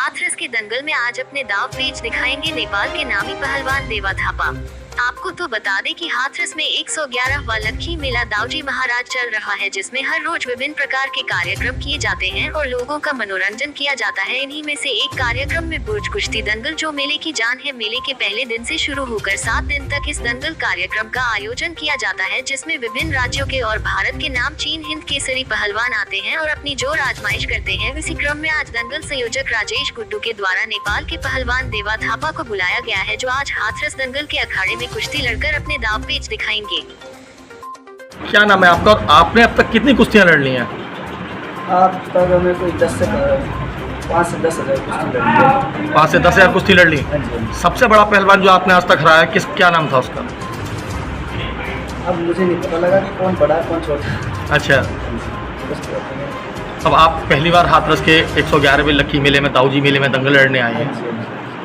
हाथरस के दंगल में आज अपने दाव पेच दिखाएंगे नेपाल के नामी पहलवान देवा थापा। आपको तो बता दें कि हाथरस में 111वां लक्खी मेला दाऊजी महाराज चल रहा है, जिसमें हर रोज विभिन्न प्रकार के कार्यक्रम किए जाते हैं और लोगों का मनोरंजन किया जाता है। इन्हीं में से एक कार्यक्रम में बुर्ज कुश्ती दंगल जो मेले की जान है। मेले के पहले दिन से शुरू होकर 7 दिन तक इस दंगल कार्यक्रम का आयोजन किया जाता है, जिसमें विभिन्न राज्यों के और भारत के नाम चीन हिंद केसरी पहलवान आते हैं और अपनी जोर आजमाइश करते हैं। इसी क्रम में आज दंगल संयोजक राजेश गुड्डू के द्वारा नेपाल के पहलवान देवा थापा को बुलाया गया है, जो आज हाथरस दंगल के अखाड़े में कुश्ती लड़कर अपने दाव पेच दिखाएंगे। क्या नाम है आपका और आपने अब तक कितनी कुश्तियां लड़ ली हैं? आप तक हमें कोई 5 से 10 हज़ार कुश्ती लड़ ली। 5 से 10 हज़ार कुश्ती लड़ ली। हाँ जी। सबसे बड़ा पहलवान जो आपने आज तक हराया क्या नाम था उसका? अब मुझे नहीं पता लगा कि कौन बड़ा है कौन छोटा। अच्छा, अब आप पहली बार हाथरस के 111वें लक्खी मेले में दाऊजी मेले में दंगल लड़ने आए हैं,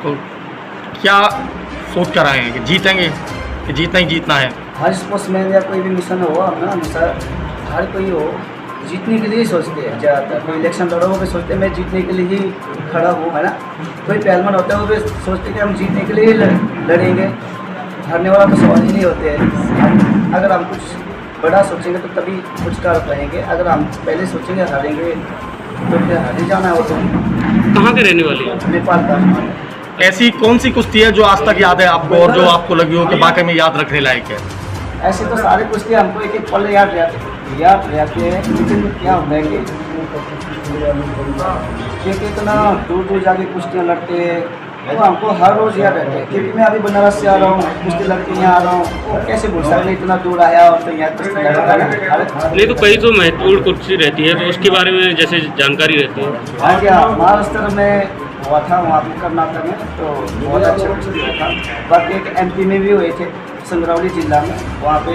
तो क्या सोच कर आए हैं कि जीतेंगे कि जीतना ही जीतना है? हर स्पोर्ट्समैन या कोई भी मिशन हो अपना हमेशा हर कोई हो जीतने के लिए ही सोचते हैं। ज़्यादातर कोई इलेक्शन लड़ो वो भी सोचते हैं मैं जीतने के लिए ही खड़ा हूँ, है ना। कोई पहलवान होता है वो भी सोचते हैं कि हम जीतने के लिए ही लड़ेंगे, हारने वाला तो सवाल ही नहीं होते हैं। अगर हम कुछ बड़ा सोचेंगे तो तभी कुछ कर पाएंगे, अगर हम पहले सोचेंगे हारेंगे तो फिर हार ही जाना है। वो तो कहाँ के रहने वाली है? नेपाल का। ऐसी कौन सी कुश्ती है जो आज तक याद है आपको और जो आपको लगी हो कि वाकई में याद रखने लायक है? ऐसे तो सारे कुश्ती हमको एक एक पल याद रहते हैं, लेकिन क्या होता है कि इतना दूर दूर जाके कुश्तियाँ लड़ते हैं वो हमको हर रोज़ याद रहते हैं। क्योंकि मैं अभी बनारस से आ रहा हूँ, कुश्ती लड़के यहाँ आ रहा हूँ, और कैसे बोल सकते इतना दूर आया और तो यहाँ कुश्ती लड़ता है। नहीं तो कई तो महत्वपूर्ण कुर्सी रहती है, तो उसके बारे में जैसे जानकारी रहती है। हाँ क्या महाराष्ट्र में हुआ था, वहाँ पे कर्नाटक में, तो बहुत अच्छा कुश्ती हुआ था। बाकी एक MP में भी हुए थे संगरौली जिला में, वहाँ पे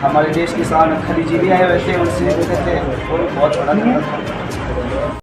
हमारे देश के किसान खलीजी भी आए हुए थे, उनसे मिले थे और बहुत बड़ा था।